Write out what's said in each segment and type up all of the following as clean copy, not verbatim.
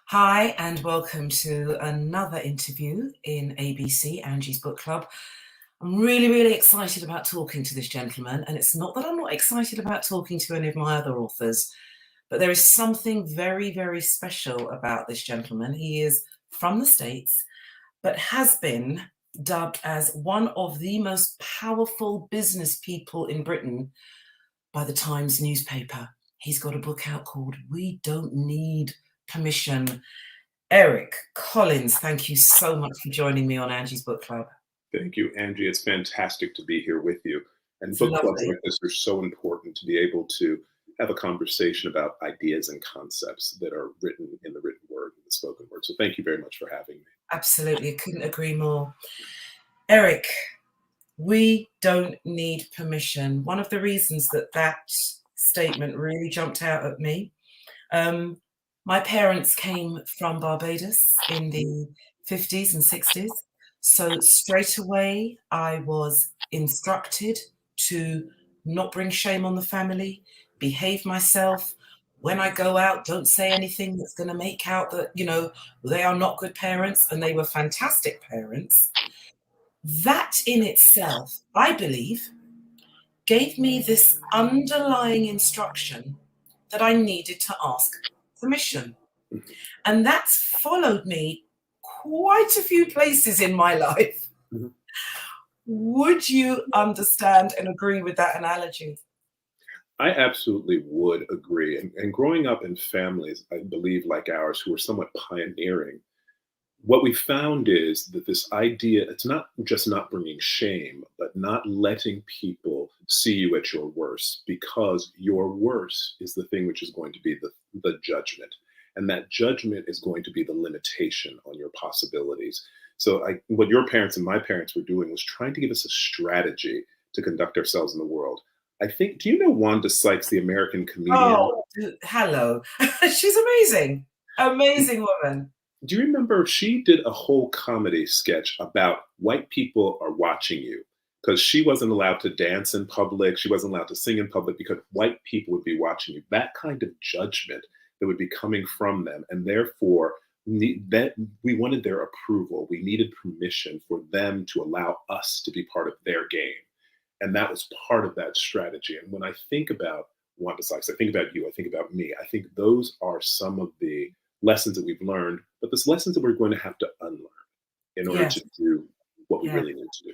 Hi, and welcome to another interview in ABC, Angie's Book Club. I'm really excited about talking to this gentleman, and it's not that I'm not excited about talking to any of my other authors, but there is something very special about this gentleman. He is from the States, but has been dubbed as one of the most powerful business people in Britain by the Times newspaper. He's got a book out called We Don't Need Permission. Eric Collins, thank you so much for joining me on Angie's Book Club. Thank you, Angie. It's fantastic to be here with you. And It's book clubs lovely. like this are so important to be able to have a conversation about ideas and concepts that are written in the written word and the spoken word. So thank you very much for having me. Absolutely. I couldn't agree more. Eric, we don't need permission. One of the reasons that statement really jumped out at me, my parents came from Barbados in the 50s and 60s. So straight away, I was instructed to not bring shame on the family, behave myself. When I go out, don't say anything that's going to make out that, they are not good parents, and they were fantastic parents. That in itself, I believe, gave me this underlying instruction that I needed to ask permission. And that's followed me quite a few places in my life. Mhm. Would you understand and agree with that analogy? I absolutely would agree. And growing up in families, I believe, like ours, who are somewhat pioneering, what we found is that this idea, it's not just not bringing shame, but not letting people see you at your worst, because your worst is the thing which is going to be the judgment. And that judgment is going to be the limitation on your possibilities. So what your parents and my parents were doing was trying to give us a strategy to conduct ourselves in the world. I think, do you know Wanda Sykes, the American comedian? Oh, hello. She's amazing. Amazing woman. Do you remember she did a whole comedy sketch about white people are watching you, because she wasn't allowed to dance in public, she wasn't allowed to sing in public because white people would be watching you. That kind of judgment that would be coming from them, and therefore that we wanted their approval. We needed permission for them to allow us to be part of their game, and that was part of that strategy. And when I think about Wanda Sykes, I think about you, I think about me. I think those are some of the lessons that we've learned, but there's lessons that we're going to have to unlearn in order Yes, to do what we yeah. really need to do.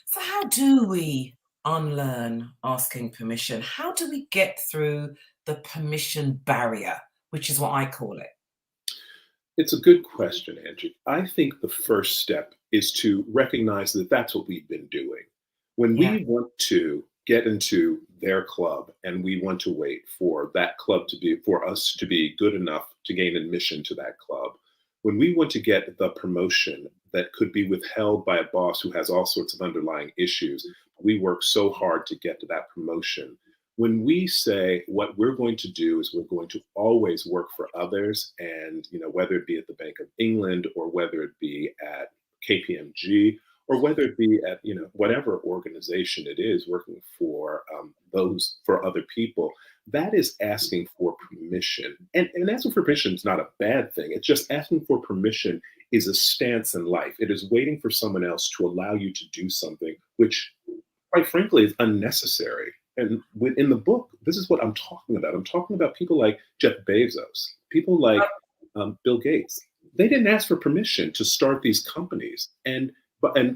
So how do we unlearn asking permission? How do we get through the permission barrier, which is what I call it? It's a good question, Angie. I think the first step is to recognize that that's what we've been doing. When Yeah. we want to get into their club and we want to wait for that club to be, for us to be good enough to gain admission to that club, when we want to get the promotion that could be withheld by a boss who has all sorts of underlying issues, we work so hard to get to that promotion. When we say what we're going to do is we're going to always work for others, and whether it be at the Bank of England or whether it be at KPMG or whether it be at whatever organization it is working for those for other people, that is asking for permission. And asking for permission is not a bad thing. It's just asking for permission is a stance in life. It is waiting for someone else to allow you to do something which, quite frankly, is unnecessary. And within the book, this is what I'm talking about. I'm talking about people like Jeff Bezos, people like Bill Gates. They didn't ask for permission to start these companies, and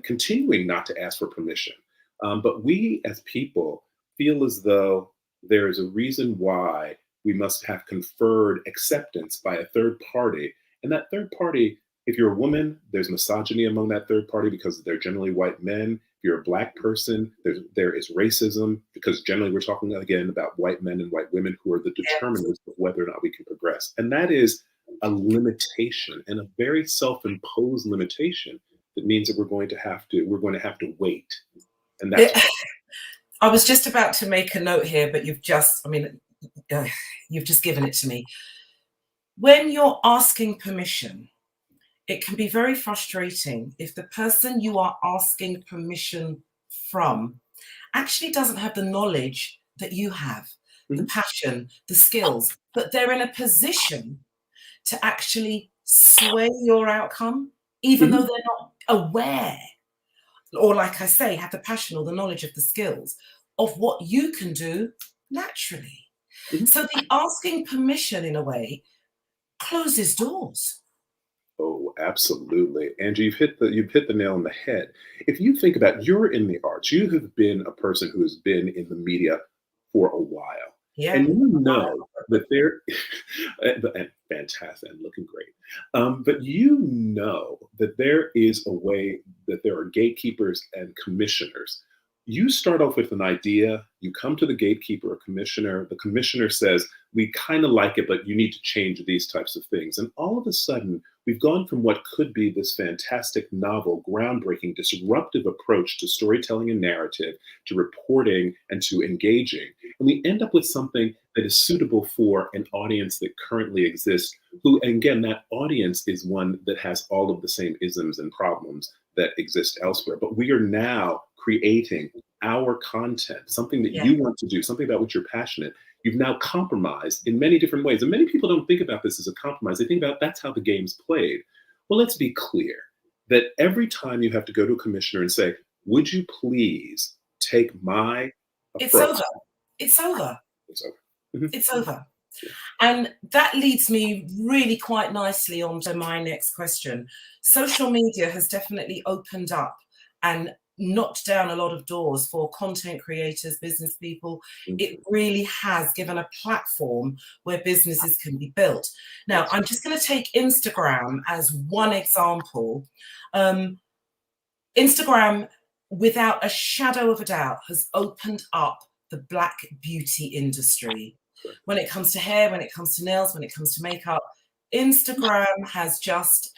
continuing not to ask for permission. But we as people feel as though there is a reason why we must have conferred acceptance by a third party. And that third party, if you're a woman, there's misogyny among that third party because they're generally white men. If you're a black person, there is racism because generally we're talking again about white men and white women who are the determinants of whether or not we can progress. And that is a limitation, and a very self-imposed limitation, that means that we're going to have to wait. And that's Yeah. I was just about to make a note here, but you've just given it to me. When you're asking permission, it can be very frustrating if the person you are asking permission from actually doesn't have the knowledge that you have, the Mhm. passion, the skills, but they're in a position to actually sway your outcome, even though Mhm. they're not aware, or like I say, have the passion or the knowledge of the skills of what you can do naturally. Mhm. So the asking permission, in a way, closes doors. Oh, absolutely. Angie, you've hit the nail on the head. If you think about you're in the arts, you have been a person who has been in the media for a while. Yeah. And you know that there and fantastic and looking great. But you know that there is a way that there are gatekeepers and commissioners. You start off with an idea, you come to the gatekeeper or commissioner, the commissioner says, we kind of like it, but you need to change these types of things. And all of a sudden, we've gone from what could be this fantastic, novel, groundbreaking, disruptive approach to storytelling and narrative, to reporting and to engaging. And we end up with something that is suitable for an audience that currently exists, who, and again, that audience is one that has all of the same isms and problems that exist elsewhere. But we are now creating our content, something that Yeah. you want to do, something about which you're passionate. You've now compromised in many different ways. And many people don't think about this as a compromise. They think about that's how the game's played. Well, let's be clear that every time you have to go to a commissioner and say, would you please take my It's approach? over. It's over. It's over. Mhm. It's over. And that leads me really quite nicely on to my next question. Social media has definitely opened up and knocked down a lot of doors for content creators, business people. Mhm. It really has given a platform where businesses can be built. Now, Yes. I'm just going to take Instagram as one example. Um, Instagram, without a shadow of a doubt, has opened up the Black beauty industry. Correct. When it comes to hair, when it comes to nails, when it comes to makeup, Instagram has just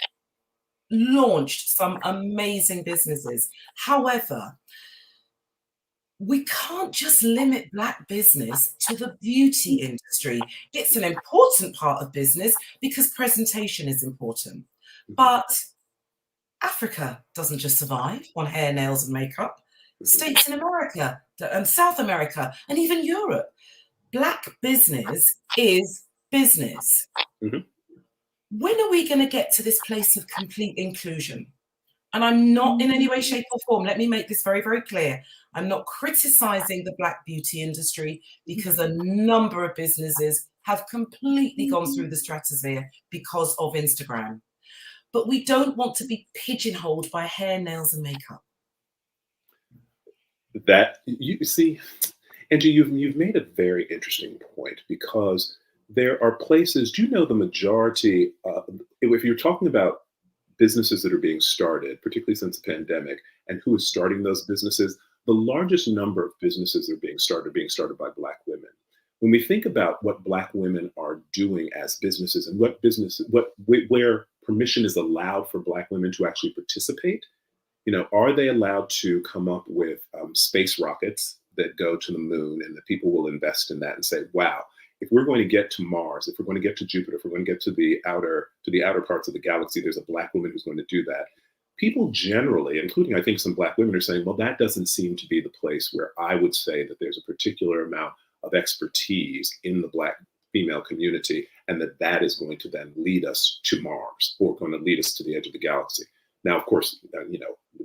launched some amazing businesses. However, we can't just limit Black business to the beauty industry. It's an important part of business because presentation is important. Mhm. But Africa doesn't just survive on hair, nails, and makeup. Mhm. States in America and South America and even Europe. Black business is business. Mhm. When are we going to get to this place of complete inclusion? And I'm not in any way, shape, or form. Let me make this very, very clear. I'm not criticizing the Black beauty industry because a number of businesses have completely gone through the stratosphere because of Instagram. But we don't want to be pigeonholed by hair, nails, and makeup. That you see, Angie, you've made a very interesting point because there are places. Do you know the majority? If you're talking about businesses that are being started, particularly since the pandemic, and who is starting those businesses, the largest number of businesses that are being started by Black women. When we think about what Black women are doing as businesses and where permission is allowed for Black women to actually participate, are they allowed to come up with space rockets that go to the moon and that people will invest in that and say, wow, if we're going to get to Mars, if we're going to get to Jupiter, if we're going to get to the outer parts of the galaxy, there's a Black woman who's going to do that. People generally, including I think some Black women, are saying, well, that doesn't seem to be the place where I would say that there's a particular amount of expertise in the Black female community, and that is going to then lead us to Mars or going to lead us to the edge of the galaxy. Now, of course,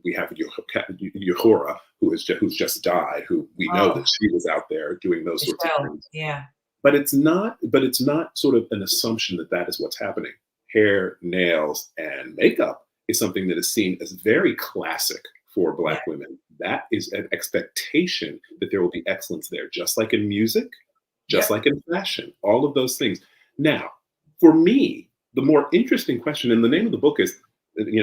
we have Uhura, who's just died, who we know Oh, that she was out there doing those sorts of Michelle. things. Yeah. But it's not. But it's not sort of an assumption that that is what's happening. Hair, nails, and makeup is something that is seen as very classic for Yeah. Black women. That is an expectation that there will be excellence there, just like in music, just Yeah. like in fashion, all of those things. Now, for me, the more interesting question, and the name of the book is,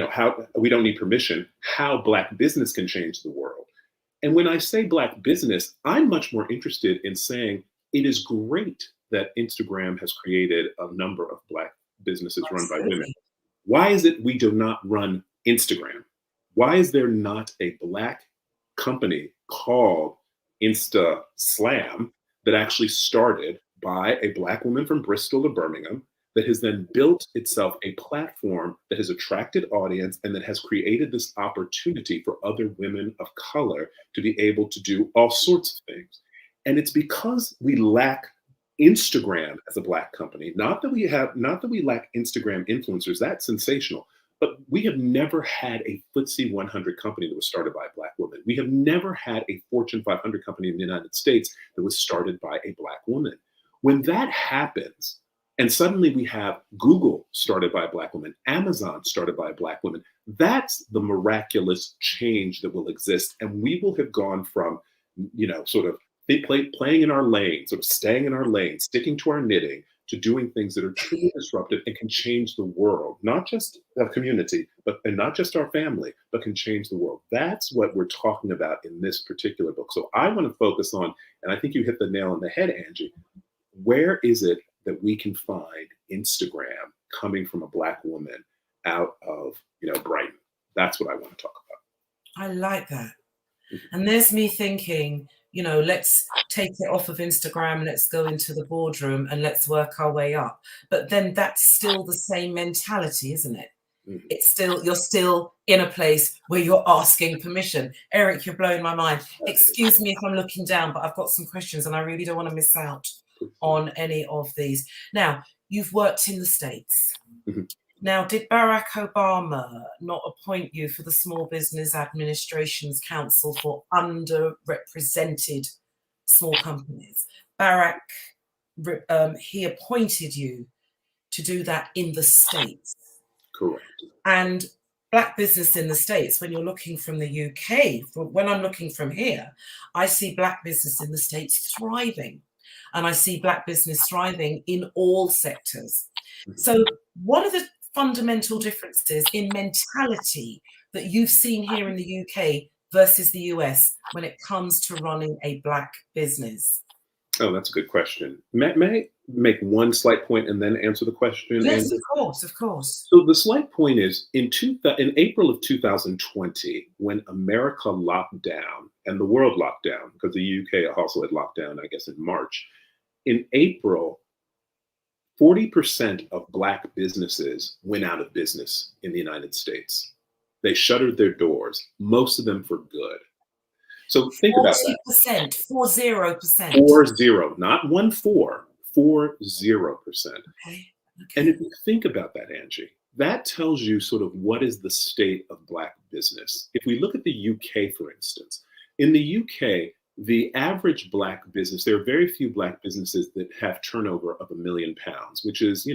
how we don't need permission, how Black business can change the world. And when I say Black business, I'm much more interested in saying it is great that Instagram has created a number of Black businesses run by women. Absolutely. Why is it we do not run Instagram? Why is there not a Black company called Insta Slam that actually started by a Black woman from Bristol or Birmingham that has then built itself a platform that has attracted audience and that has created this opportunity for other women of color to be able to do all sorts of things? And it's because we lack Instagram as a Black company, not that we lack Instagram influencers, that's sensational, but we have never had a FTSE 100 company that was started by a Black woman. We have never had a Fortune 500 company in the United States that was started by a Black woman. When that happens, and suddenly we have Google started by a Black woman, Amazon started by a Black woman, that's the miraculous change that will exist. And we will have gone from, sort of playing in our lane, sort of staying in our lane, sticking to our knitting, to doing things that are truly disruptive and can change the world, not just our community, and not just our family, but can change the world. That's what we're talking about in this particular book. So I want to focus on, and I think you hit the nail on the head, Angie. Where is it that we can find Instagram coming from a Black woman out of, Brighton? That's what I want to talk about. I like that. And there's me thinking, let's take it off of Instagram, let's go into the boardroom and let's work our way up. But then that's still the same mentality, isn't it? Mm-hmm. You're still in a place where you're asking permission. Eric, you're blowing my mind. Excuse me if I'm looking down, but I've got some questions and I really don't want to miss out on any of these. Now, you've worked in the States. Mm-hmm. Now, did Barack Obama not appoint you for the Small Business Administration's Council for underrepresented small companies? Barack, he appointed you to do that in the States. Correct. And Black business in the States, when you're looking from the UK, when I'm looking from here, I see Black business in the States thriving. And I see Black business thriving in all sectors. Mm-hmm. So what are the fundamental differences in mentality that you've seen here in the UK versus the US when it comes to running a Black business? Oh, that's a good question. May I make one slight point and then answer the question? Yes, of course. So the slight point is in April of 2020, when America locked down and the world locked down, because the UK also had locked down, I guess, in March. In April, 40% of Black businesses went out of business in the United States. They shuttered their doors, most of them for good. So think about that. 40%. 40, not 14, 40%. Okay. And if you think about that, Angie, that tells you sort of what is the state of Black business. If we look at the UK, for instance, in the UK, the average Black business, there are very few Black businesses that have turnover of £1 million, which is,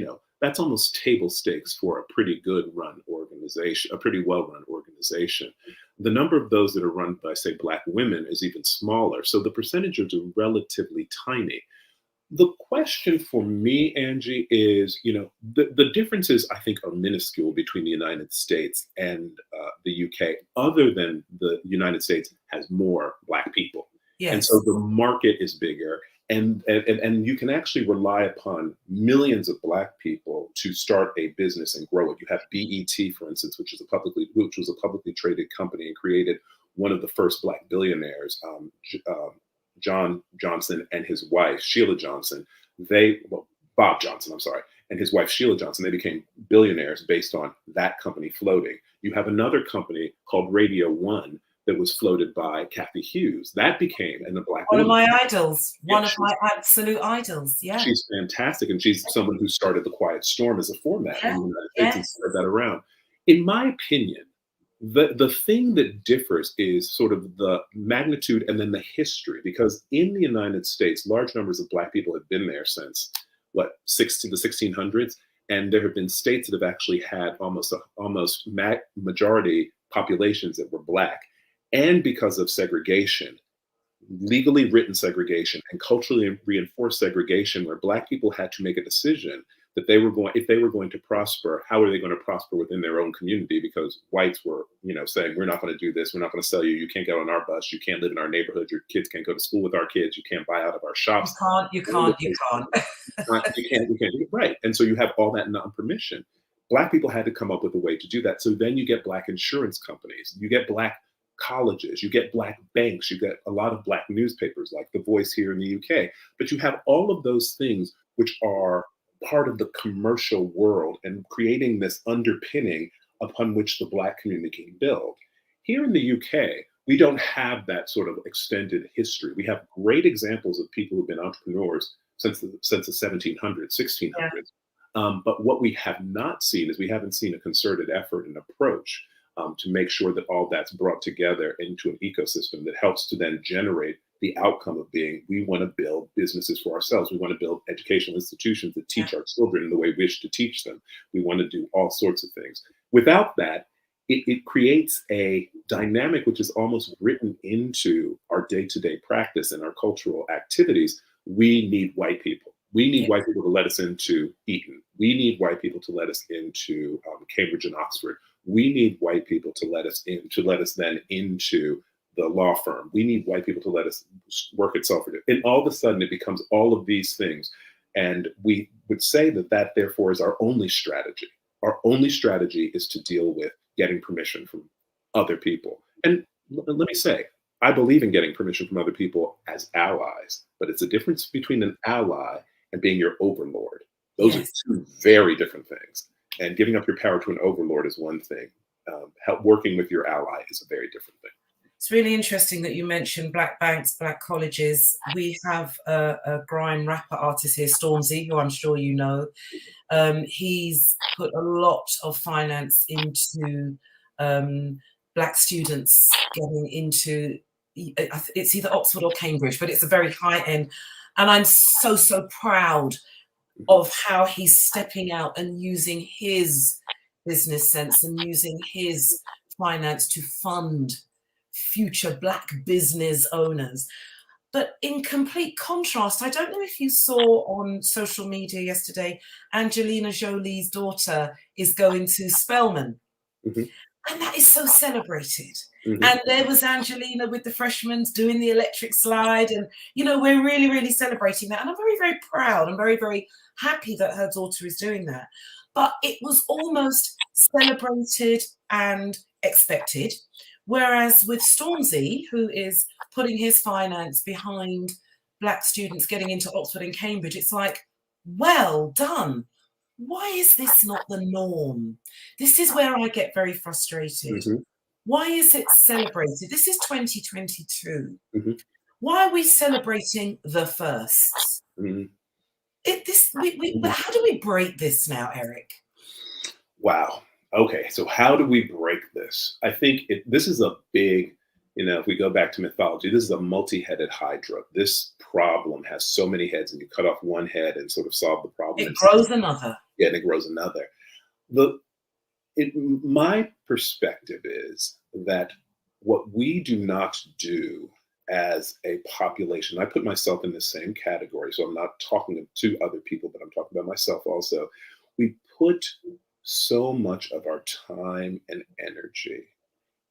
that's almost table stakes for a pretty good run organization, a pretty well-run organization. The number of those that are run by, say, Black women is even smaller. So the percentages are relatively tiny. The question for me, Angie, is, the differences, I think, are minuscule between the United States and the UK, other than the United States has more Black people. Yes. And so the market is bigger, and you can actually rely upon millions of Black people to start a business and grow it. You have BET, for instance, which was a publicly traded company and created one of the first Black billionaires, John Johnson and his wife, Sheila Johnson. Bob Johnson, I'm sorry, and his wife, Sheila Johnson, they became billionaires based on that company floating. You have another company called Radio One that was floated by Kathy Hughes. That became, and the Black one woman, of my idols, one of my absolute idols. Yeah, she's fantastic, and she's someone who started the Quiet Storm as a format in the United States and spread that around. In my opinion, the thing that differs is sort of the magnitude and then the history, because in the United States, large numbers of Black people have been there since the 1600s, and there have been states that have actually had almost majority populations that were Black. And because of segregation, legally written segregation and culturally reinforced segregation, where Black people had to make a decision that if they were going to prosper, how are they going to prosper within their own community? Because whites were, saying, we're not going to do this. We're not going to sell you. You can't get on our bus. You can't live in our neighborhood. Your kids can't go to school with our kids. You can't buy out of our shops. You can't. You can't. Right. And so you have all that non-permission. Black people had to come up with a way to do that. So then you get Black insurance companies. You get Black colleges, you get Black banks, you get a lot of Black newspapers like The Voice here in the UK, but you have all of those things which are part of the commercial world and creating this underpinning upon which the Black community can build. Here in the UK, we don't have that sort of extended history. We have great examples of people who've been entrepreneurs since the 1700s, Yeah. 1600s. But what we have not seen is we haven't seen a concerted effort and approach to make sure that all that's brought together into an ecosystem that helps to then generate the outcome of being, we want to build businesses for ourselves. We want to build educational institutions that teach our children in the way we wish to teach them. We want to do all sorts of things. Without that, it creates a dynamic which is almost written into our day-to-day practice and our cultural activities. We need white people. We need Yeah. white people to let us into Eton. We need white people to let us into Cambridge and Oxford. We need white people to let us then into the law firm. We need white people to let us work at Salford. And all of a sudden, it becomes all of these things. And we would say that therefore is our only strategy. Our only strategy is to deal with getting permission from other people. And let me say, I believe in getting permission from other people as allies, but it's a difference between an ally and being your overlord. Those are Yes. two very different things. And giving up your power to an overlord is one thing. Working with your ally is a very different thing. It's really interesting that you mentioned black banks, black colleges. We have a grime rapper artist here, Stormzy, who I'm sure you know. He's put a lot of finance into black students getting into, it's either Oxford or Cambridge, but it's a very high end. And I'm so proud of how he's stepping out and using his business sense and using his finance to fund future black business owners. But in complete contrast, I don't know if you saw on social media yesterday, Angelina Jolie's daughter is going to Spelman. Mm-hmm. And that is so celebrated. Mm-hmm. And there was Angelina with the freshmen doing the electric slide. And, you know, we're really celebrating that. And I'm very proud. I'm very happy that her daughter is doing that. But it was almost celebrated and expected. Whereas with Stormzy, who is putting his finance behind black students getting into Oxford and Cambridge, it's like, well done. Why is this not the norm? This is where I get very frustrated. Mm-hmm. Why is it celebrated? This is 2022. Mm-hmm. Why are we celebrating the firsts? Mm-hmm. How do we break this now, Eric? Wow. Okay, so how do we break this? I think this is a big, if we go back to mythology, this is a multi-headed hydra. This problem has so many heads, and you cut off one head and sort of solve the problem. It grows another. Yeah, and it grows another. My perspective is that what we do not do as a population, I put myself in the same category, so I'm not talking to other people, but I'm talking about myself also. We put so much of our time and energy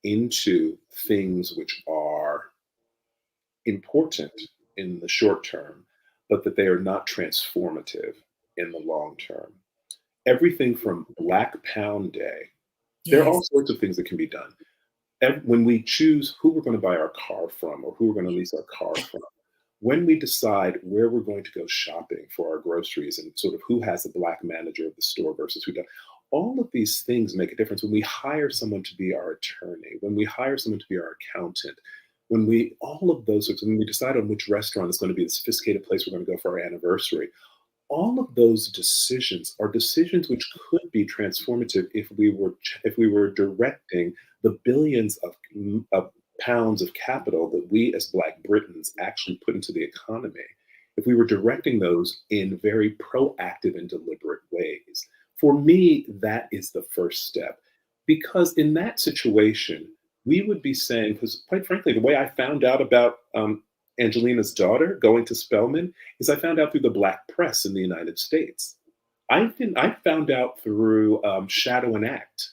into things which are important in the short term, but that they are not transformative in the long term. Everything from Black Pound Day, there are all sorts of things that can be done. When we choose who we're going to buy our car from or who we're going to lease our car from, when we decide where we're going to go shopping for our groceries and sort of who has the black manager of the store versus who doesn't, all of these things make a difference. When we hire someone to be our attorney, when we hire someone to be our accountant, when we decide on which restaurant is going to be the sophisticated place we're going to go for our anniversary, all of those decisions are decisions which could be transformative if we were directing the billions of pounds of capital that we as Black Britons actually put into the economy, if we were directing those in very proactive and deliberate ways. For me, that is the first step. Because in that situation, we would be saying, because quite frankly, the way I found out about Angelina's daughter going to Spelman is I found out through the Black press in the United States. I found out through Shadow and Act.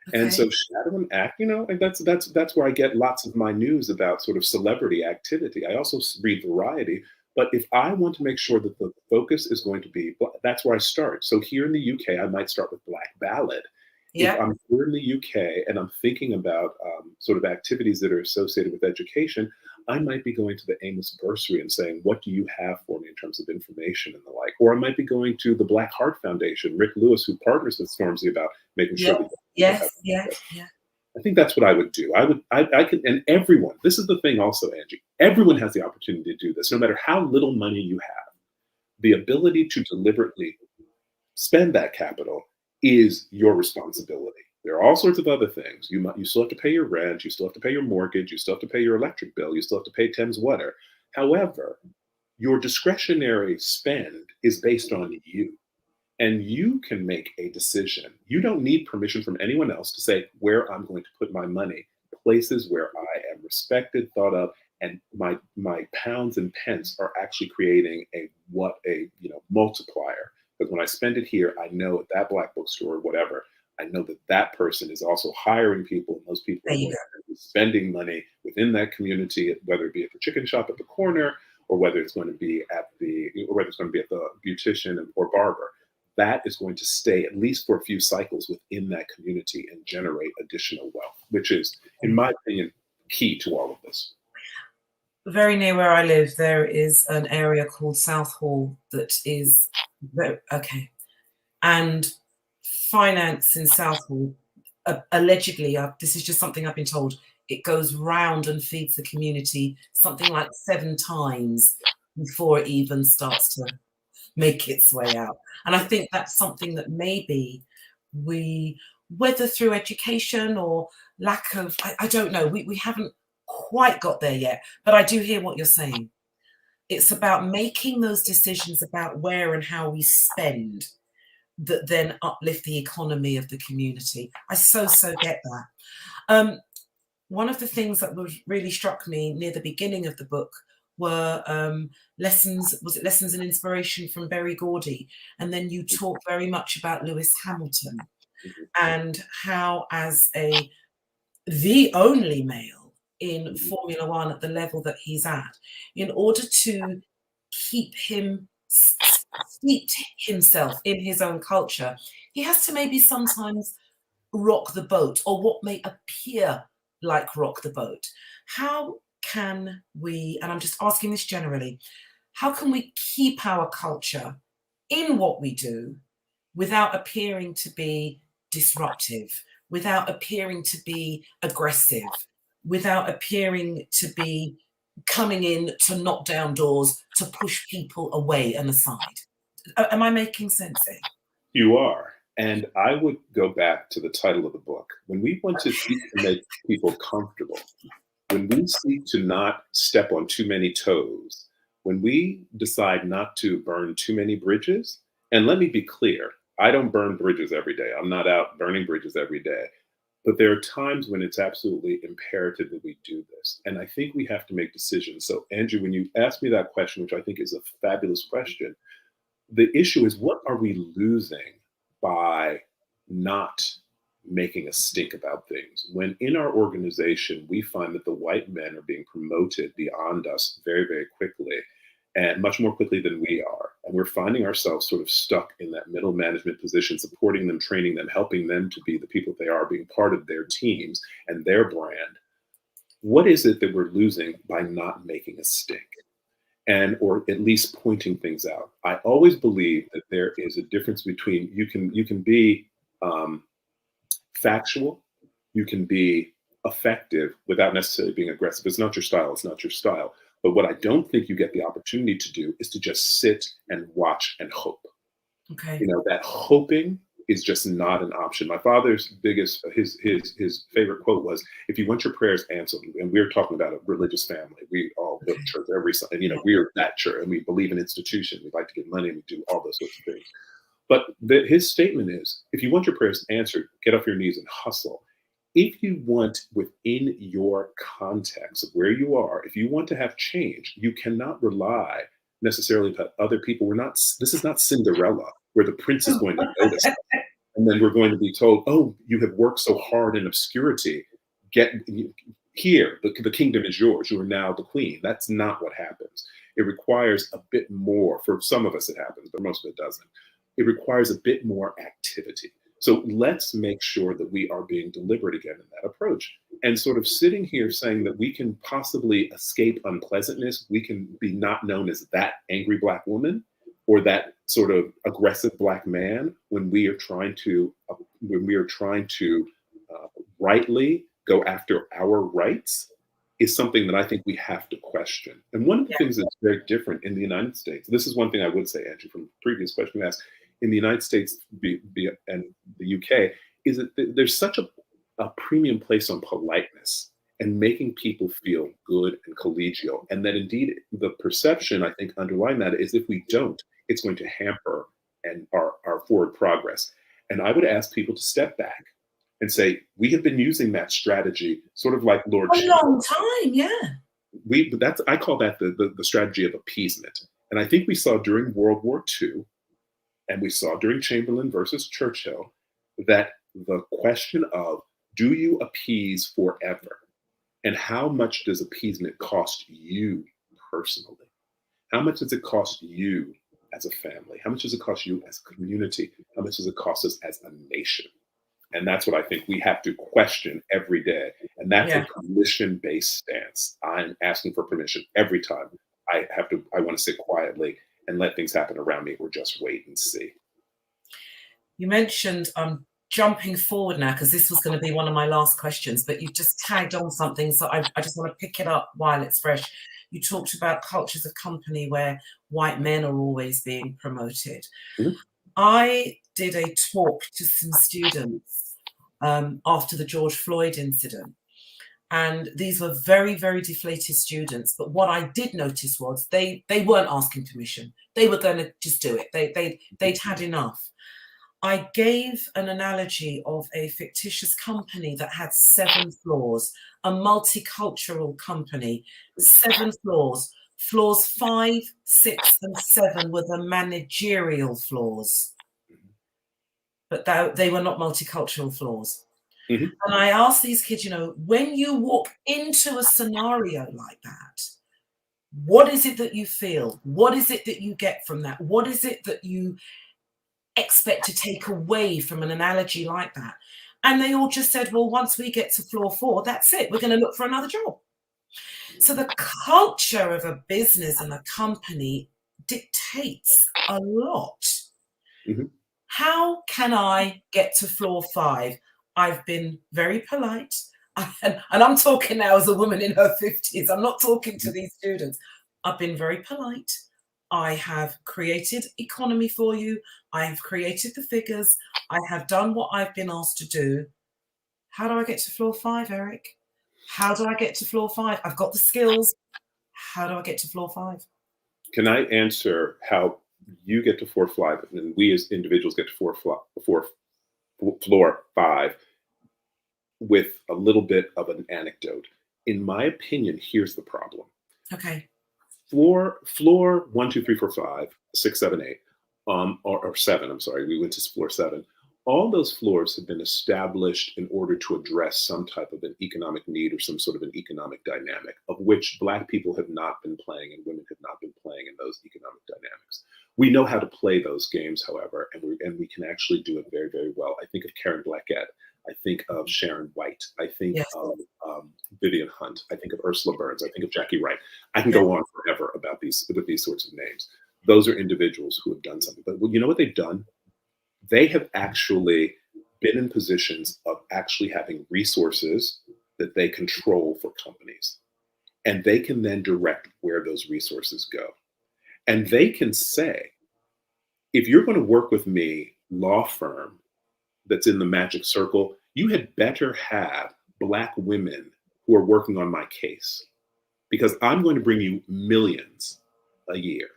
Okay. And so Shadow and Act, and that's where I get lots of my news about sort of celebrity activity. I also read Variety, but if I want to make sure that the focus is going to be, that's where I start. So here in the UK, I might start with Black Ballad. Yeah. If I'm here in the UK and I'm thinking about sort of activities that are associated with education, I might be going to the Amos Bursary and saying, what do you have for me in terms of information and the like? Or I might be going to the Black Heart Foundation, Rick Lewis, who partners with Stormzy about making sure that yeah. I think that's what I would do. I can, and everyone, this is the thing also, Angie, everyone has the opportunity to do this, no matter how little money you have. The ability to deliberately spend that capital is your responsibility. There are all sorts of other things. You still have to pay your rent, you still have to pay your mortgage, you still have to pay your electric bill, you still have to pay Thames Water. However, your discretionary spend is based on you. And you can make a decision. You don't need permission from anyone else to say where I'm going to put my money, places where I am respected, thought of, and my pounds and pence are actually creating a multiplier. Because when I spend it here, I know at that black bookstore or whatever, I know that that person is also hiring people, and those people There are you going go. to be spending money within that community, whether it be at the chicken shop at the corner, or whether it's going to be at the beautician or barber. That is going to stay at least for a few cycles within that community and generate additional wealth, which is, in my opinion, key to all of this. Very near where I live, there is an area called South Hall that is okay. And finance in South Hall, allegedly, this is just something I've been told, it goes round and feeds the community something like 7 times before it even starts to make its way out. And I think that's something that maybe we, whether through education or lack of, I don't know, we haven't quite got there yet, but I do hear what you're saying. It's about making those decisions about where and how we spend that then uplift the economy of the community. I so get that. One of the things that really struck me near the beginning of the book were lessons and inspiration from Berry Gordy, and then you talk very much about Lewis Hamilton and how, as the only male in Formula One at the level that he's at, in order to keep him steeped himself in his own culture, he has to maybe sometimes rock the boat, or what may appear like rock the boat. How can we, and I'm just asking this generally, how can we keep our culture in what we do without appearing to be disruptive, without appearing to be aggressive, without appearing to be coming in to knock down doors, to push people away and aside? Am I making sense here? You are. And I would go back to the title of the book. When we want to seek to make people comfortable, when we seek to not step on too many toes, when we decide not to burn too many bridges, and let me be clear, I don't burn bridges every day. I'm not out burning bridges every day. But there are times when it's absolutely imperative that we do this. And I think we have to make decisions. So, Andrew, when you asked me that question, which I think is a fabulous question, the issue is, what are we losing by not making a stink about things? When in our organization, we find that the white men are being promoted beyond us very, very quickly, and much more quickly than we are. And we're finding ourselves sort of stuck in that middle management position, supporting them, training them, helping them to be the people they are, being part of their teams and their brand. What is it that we're losing by not making a stink? And or at least pointing things out. I always believe that there is a difference between you can be factual, you can be effective without necessarily being aggressive. It's not your style. It's not your style. But what I don't think you get the opportunity to do is to just sit and watch and hope. Okay. You know, that hoping is just not an option. My father's biggest, his favorite quote was, "If you want your prayers answered," and we're talking about a religious family. We all go to church every Sunday, and we're that church, and we believe in institutions. We like to get money, and we do all those sorts of things. But his statement is, if you want your prayers answered, get off your knees and hustle. If you want, within your context of where you are, if you want to have change, you cannot rely necessarily upon other people. This is not Cinderella, where the prince is going to notice us. And then we're going to be told, oh, you have worked so hard in obscurity. Get here, the kingdom is yours. You are now the queen. That's not what happens. It requires a bit more. For some of us it happens, but most of it doesn't. It requires a bit more activity. So let's make sure that we are being deliberate again in that approach. And sort of sitting here saying that we can possibly escape unpleasantness, we can be not known as that angry Black woman or that sort of aggressive Black man when we are trying to rightly go after our rights, is something that I think we have to question. And one of the Yeah. things that's very different in the United States, this is one thing I would say, Angie, from the previous question you asked, in the United States and the UK, is that there's such a premium place on politeness and making people feel good and collegial. And that indeed the perception, I think, underlying that is if we don't, it's going to hamper and our forward progress. And I would ask people to step back and say, we have been using that strategy, sort of like Lord A long time, yeah. that's I call that the strategy of appeasement. And I think we saw during World War II, and we saw during Chamberlain versus Churchill, that the question of do you appease forever? And how much does appeasement cost you personally? How much does it cost you as a family? How much does it cost you as a community? How much does it cost us as a nation? And that's what I think we have to question every day. And that's Yeah. a permission-based stance. I'm asking for permission every time I want to sit quietly and let things happen around me or just wait and see. You mentioned jumping forward now because this was going to be one of my last questions, but you've just tagged on something. So I just want to pick it up while it's fresh. You talked about cultures of company where white men are always being promoted. Mhm. I did a talk to some students after the George Floyd incident. And these were very, very deflated students. But what I did notice was they weren't asking permission. They were going to just do it. They'd had enough. I gave an analogy of a fictitious company that had 7 floors, a multicultural company, 7 floors. Floors 5, 6, and 7 were the managerial floors, but they were not multicultural floors. Mhm. And I asked these kids, when you walk into a scenario like that, what is it that you feel? What is it that you get from that? What is it that you expect to take away from an analogy like that? And they all just said, well, once we get to floor 4, that's it. We're going to look for another job. So the culture of a business and a company dictates a lot. Mhm. How can I get to floor 5? I've been very polite. And I'm talking now as a woman in her 50s. I'm not talking to these students. I've been very polite. I have created economy for you. I have created the figures. I have done what I've been asked to do. How do I get to floor 5, Eric? How do I get to floor 5? I've got the skills. How do I get to floor 5? Can I answer how you get to floor 5 and we as individuals get to floor 5 with a little bit of an anecdote? In my opinion, here's the problem. Okay. Floor 1, 2, 3, 4, 5, 6, 7, 8, or 7. I'm sorry, we went to floor 7. All those floors have been established in order to address some type of an economic need or some sort of an economic dynamic of which Black people have not been playing and women have not been playing in those economic dynamics. We know how to play those games, however, and we can actually do it very, very well. I think of Karen Blackett. I think of Sharon White. I think Yes. of Vivian Hunt. I think of Ursula Burns. I think of Jackie Wright. I can Yeah. go on forever about these sorts of names. Those are individuals who have done something. But you know what they've done? They have actually been in positions of actually having resources that they control for companies. And they can then direct where those resources go. And they can say, if you're going to work with me, law firm that's in the magic circle, you had better have Black women who are working on my case because I'm going to bring you millions a year.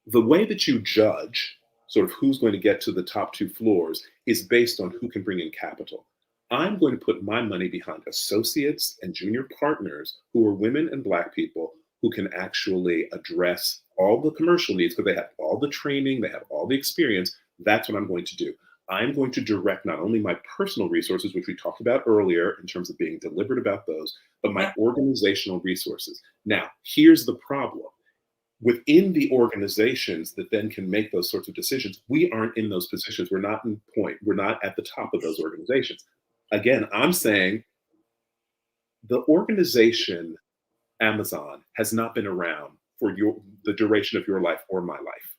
The way that you judge sort of who's going to get to the top 2 floors is based on who can bring in capital. I'm going to put my money behind associates and junior partners who are women and Black people who can actually address all the commercial needs because they have all the training, they have all the experience. That's what I'm going to do. I'm going to direct not only my personal resources, which we talked about earlier in terms of being deliberate about those, but my Yeah. organizational resources. Now, here's the problem. Within the organizations that then can make those sorts of decisions, we aren't in those positions. We're not in point. We're not at the top of those organizations. Again, I'm saying the organization Amazon has not been around for the duration of your life or my life.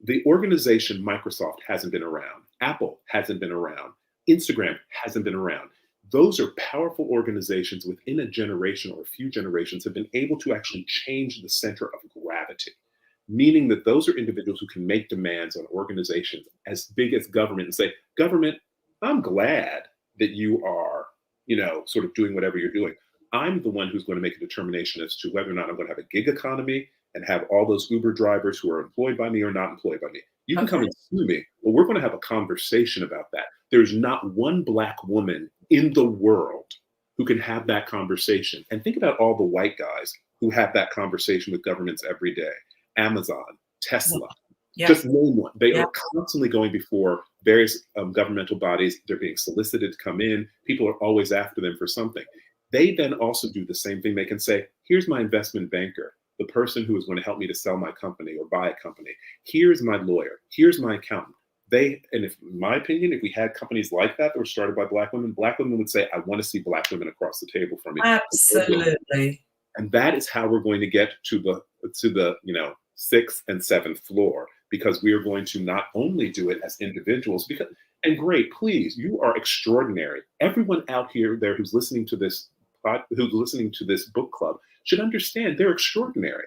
The organization Microsoft hasn't been around. Apple hasn't been around. Instagram hasn't been around. those are powerful organizations within a generation or a few generations have been able to actually change the center of gravity, meaning that those are individuals who can make demands on organizations as big as government and say, government, I'm glad that you are, sort of doing whatever you're doing. I'm the one who's going to make a determination as to whether or not I'm going to have a gig economy and have all those Uber drivers who are employed by me or not employed by me. You can come Okay. and sue me, but we're going to have a conversation about that. There's not one Black woman in the world who can have that conversation. And think about all the white guys who have that conversation with governments every day. Amazon, Tesla, Yeah. just name one. They Yeah. are constantly going before various governmental bodies. They're being solicited to come in. People are always after them for something. They then also do the same thing. They can say, here's my investment banker, the person who is going to help me to sell my company or buy a company. Here's my lawyer. Here's my accountant. And if, in my opinion, if we had companies like that were started by Black women would say, I want to see Black women across the table from me. Absolutely. And that is how we're going to get to the sixth and seventh floor, because we are going to not only do it as individuals, and great, please, you are extraordinary. Everyone out here there who's listening to this book club should understand they're extraordinary.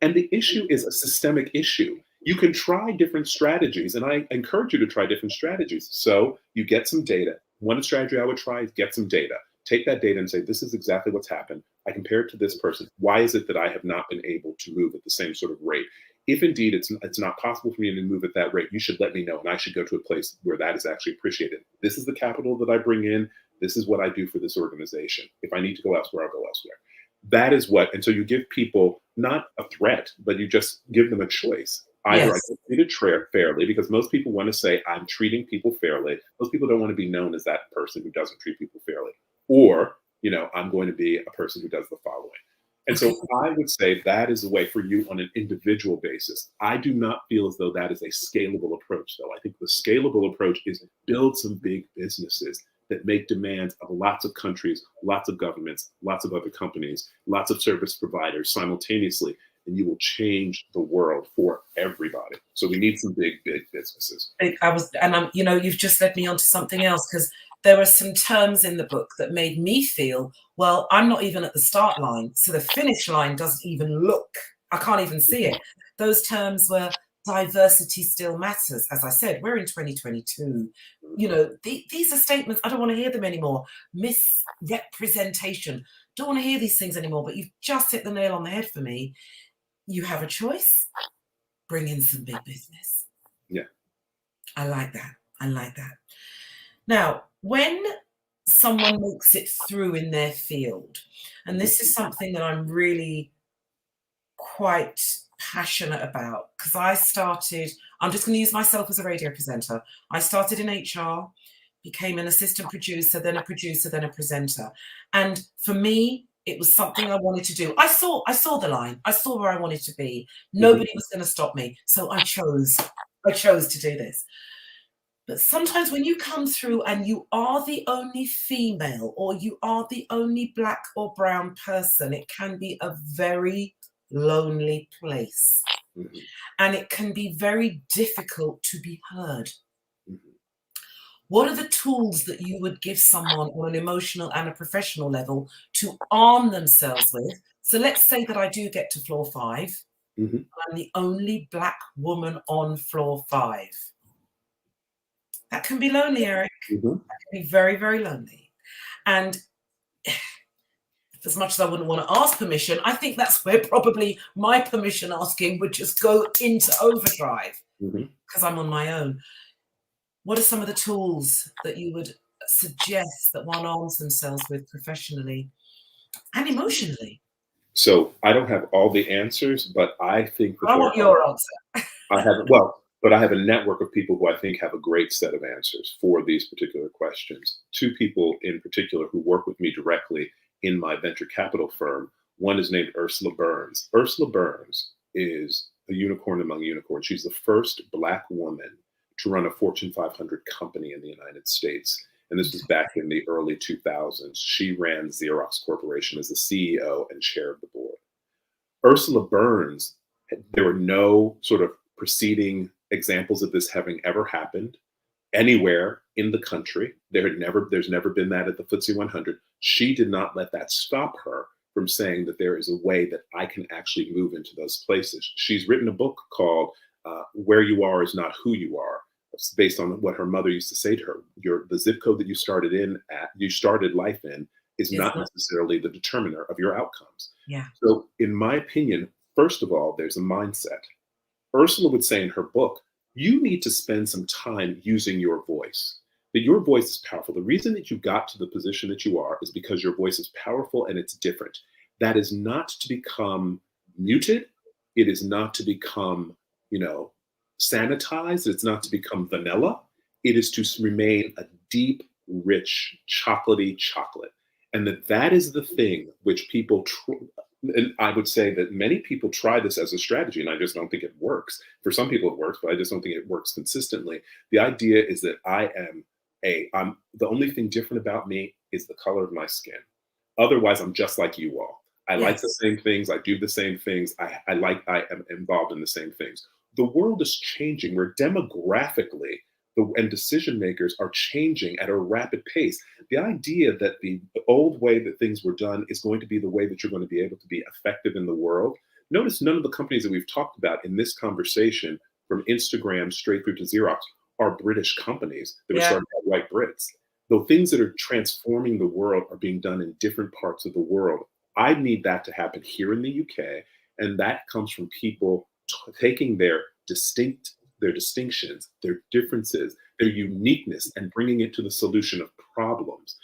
And the issue is a systemic issue. You can try different strategies, and I encourage you to try different strategies. So you get some data. One strategy I would try is get some data. Take that data and say, this is exactly what's happened. I compare it to this person. Why is it that I have not been able to move at the same sort of rate? If indeed it's not possible for me to move at that rate, you should let me know, and I should go to a place where that is actually appreciated. This is the capital that I bring in. This is what I do for this organization. If I need to go elsewhere, I'll go elsewhere. That is what, and so you give people not a threat, but you just give them a choice. Either Yes. I get treated fairly, because most people want to say, I'm treating people fairly. Most people don't want to be known as that person who doesn't treat people fairly. Or, I'm going to be a person who does the following. And so I would say that is a way for you on an individual basis. I do not feel as though that is a scalable approach, though. I think the scalable approach is build some big businesses that make demands of lots of countries, lots of governments, lots of other companies, lots of service providers simultaneously, and you will change the world for everybody. So we need some big businesses. You've just led me on to something else, because there were some terms in the book that made me feel, well, I'm not even at the start line. So the finish line doesn't even look, I can't even see it. Those terms were diversity still matters. As I said, we're in 2022. These are statements, I don't want to hear them anymore. Misrepresentation. Don't want to hear these things anymore, but you've just hit the nail on the head for me. You have a choice. Bring in some big business. Yeah. I like that. Now, when someone makes it through in their field, and this is something that I'm really quite passionate about, because I'm just going to use myself as a radio presenter. I started in HR, became an assistant producer, then a producer, then a presenter. And for me, it was something I wanted to do. I saw the line. I saw where I wanted to be. Nobody was going to stop me. So I chose to do this. But sometimes when you come through and you are the only female, or you are the only Black or brown person, it can be a very lonely place. Mm-hmm. And it can be very difficult to be heard. Mm-hmm. What are the tools that you would give someone on an emotional and a professional level to arm themselves with? So let's say that I do get to floor 5. Mm-hmm. I'm the only Black woman on floor 5. That can be lonely, Eric. Mm-hmm. That can be very, very lonely. And as much as I wouldn't want to ask permission, I think that's where probably my permission asking would just go into overdrive, because I'm on my own. What are some of the tools that you would suggest that one arms themselves with professionally and emotionally? So I don't have all the answers, but I think that I want your answer. I have a network of people who I think have a great set of answers for these particular questions. 2 people in particular who work with me directly in my venture capital firm. One is named Ursula Burns. Ursula Burns is a unicorn among unicorns. She's the first Black woman to run a Fortune 500 company in the United States. And this was back in the early 2000s. She ran Xerox Corporation as the CEO and chair of the board. Ursula Burns, there were no sort of preceding examples of this having ever happened. anywhere in the country. There's never been that at the FTSE 100. She did not let that stop her from saying that there is a way that I can actually move into those places. She's written a book called Where You Are Is Not Who You Are. It's based on what her mother used to say to her. The zip code that you started life in is not necessarily the determiner of your outcomes. Yeah. So in my opinion, first of all, there's a mindset. Ursula would say in her book, you need to spend some time using your voice. That your voice is powerful. The reason that you got to the position that you are is because your voice is powerful and it's different. That is not to become muted. It is not to become, sanitized. It's not to become vanilla. It is to remain a deep, rich, chocolatey chocolate. And that is the thing which people and I would say that many people try this as a strategy, and I just don't think it works. For some people it works, but I just don't think it works consistently. The idea is that I'm the only thing different about me is the color of my skin. Otherwise, I'm just like you all. I like the same things. I do the same things. I am involved in the same things. The world is changing. We're demographically, and decision makers are changing at a rapid pace. The idea that the old way that things were done is going to be the way that you're going to be able to be effective in the world. Notice none of the companies that we've talked about in this conversation, from Instagram straight through to Xerox, are British companies that were started by white Brits. The things that are transforming the world are being done in different parts of the world. I need that to happen here in the UK. And that comes from people taking their distinctions, their differences, their uniqueness, and bringing it to the solution of problems.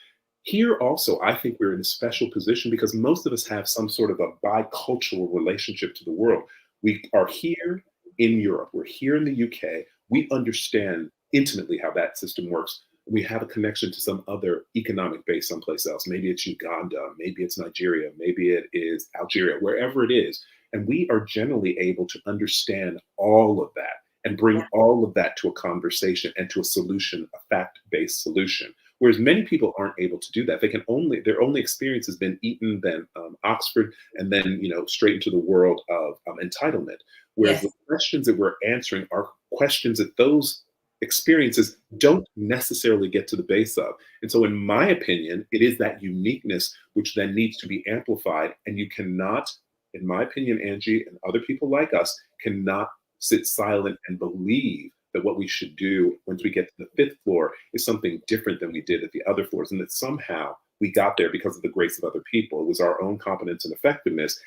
Here also, I think we're in a special position because most of us have some sort of a bicultural relationship to the world. We are here in Europe. We're here in the UK. We understand intimately how that system works. We have a connection to some other economic base someplace else. Maybe it's Uganda, maybe it's Nigeria, maybe it is Algeria, wherever it is. And we are generally able to understand all of that and bring all of that to a conversation and to a solution, a fact-based solution. Whereas many people aren't able to do that. Their only experience has been Eton, then Oxford, and then straight into the world of entitlement. Whereas the questions that we're answering are questions that those experiences don't necessarily get to the base of. And so in my opinion, it is that uniqueness which then needs to be amplified. And you cannot, in my opinion, Angie, and other people like us, cannot sit silent and believe that what we should do once we get to the fifth floor is something different than we did at the other floors, and that somehow we got there because of the grace of other people. It was our own competence and effectiveness.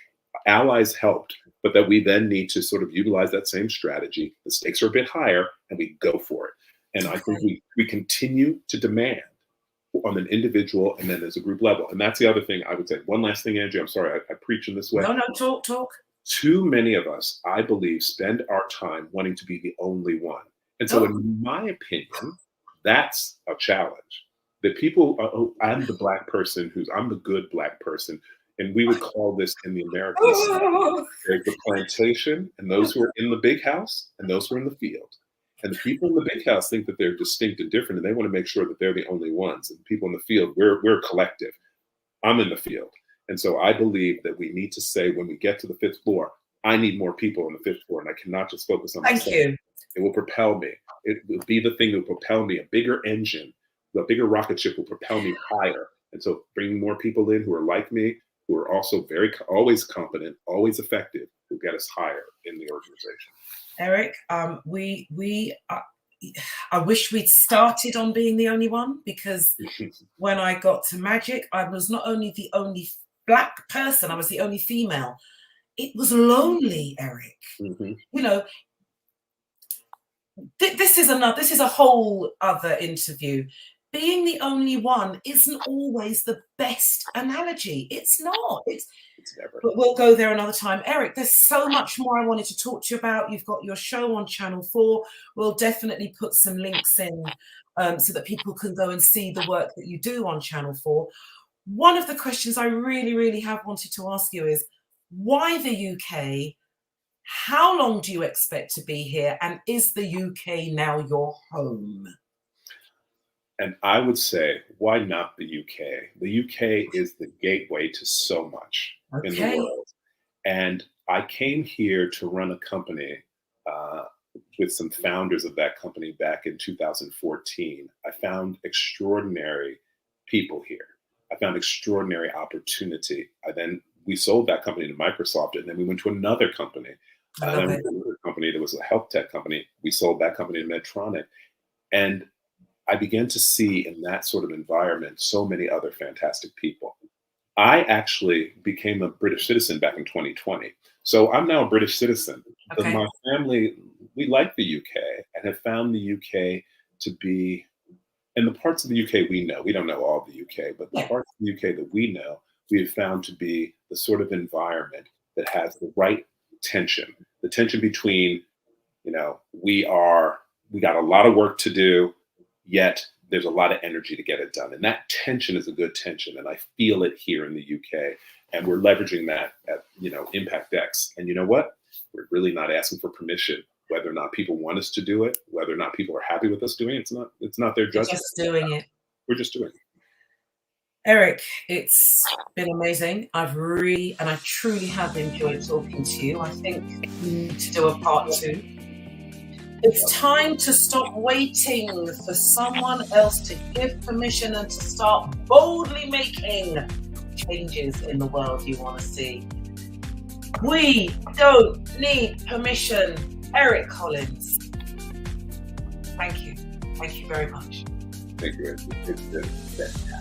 Allies helped, but that we then need to sort of utilize that same strategy. The stakes are a bit higher, and we go for it. And I think we continue to demand on an individual and then as a group level. And that's the other thing I would say. One last thing, Angie, I'm sorry, I preach in this way. No, talk. Too many of us, I believe, spend our time wanting to be the only one. And so in my opinion, that's a challenge. That people, I'm the Black person I'm the good Black person. And we would call this in the American South, there's the plantation and those who are in the big house and those who are in the field. And the people in the big house think that they're distinct and different, and they want to make sure that they're the only ones. And the people in the field, we're collective. I'm in the field. And so I believe that we need to say, when we get to the fifth floor, I need more people on the fifth floor, and I cannot just focus on myself. Thank you. It will propel me. It will be the thing that will propel me. A bigger engine, a bigger rocket ship will propel me higher. And so bringing more people in who are like me, who are also always competent, always effective, will get us higher in the organization. Eric, I wish we'd started on being the only one, because when I got to Magic, I was not only the only Black person, I was the only female. It was lonely, Eric. This is a whole other interview. Being the only one isn't always the best analogy. It's not. It's never. But we'll go there another time. Eric, there's so much more I wanted to talk to you about. You've got your show on Channel 4. We'll definitely put some links in so that people can go and see the work that you do on Channel 4. One of the questions I really, really have wanted to ask you is, why the UK? How long do you expect to be here? And is the UK now your home? And I would say, why not the UK? The UK is the gateway to so much in the world. And I came here to run a company with some founders of that company back in 2014, I found extraordinary people here. I found extraordinary opportunity. We sold that company to Microsoft, and then we went to another company. I And then love we it. went to another company that was a health tech company. We sold that company to Medtronic. And I began to see in that sort of environment so many other fantastic people. I actually became a British citizen back in 2020. So I'm now a British citizen. Okay. My family, we like the UK and have found the UK to be, in the parts of the UK we know, we don't know all of the UK, but the Yeah. parts of the UK that we know, we have found to be the sort of environment that has the right tension, the tension between, we got a lot of work to do, yet there's a lot of energy to get it done. And that tension is a good tension. And I feel it here in the UK. And we're leveraging that at, Impact X. And you know what? We're really not asking for permission, whether or not people want us to do it, whether or not people are happy with us doing it. It's not their You're judgment. just doing it. We're just doing it. Eric, it's been amazing. I truly have enjoyed talking to you. I think we need to do a part 2. It's time to stop waiting for someone else to give permission and to start boldly making changes in the world you want to see. We don't need permission. Eric Collins. Thank you. Thank you very much. Thank you, Angie. It's been fantastic.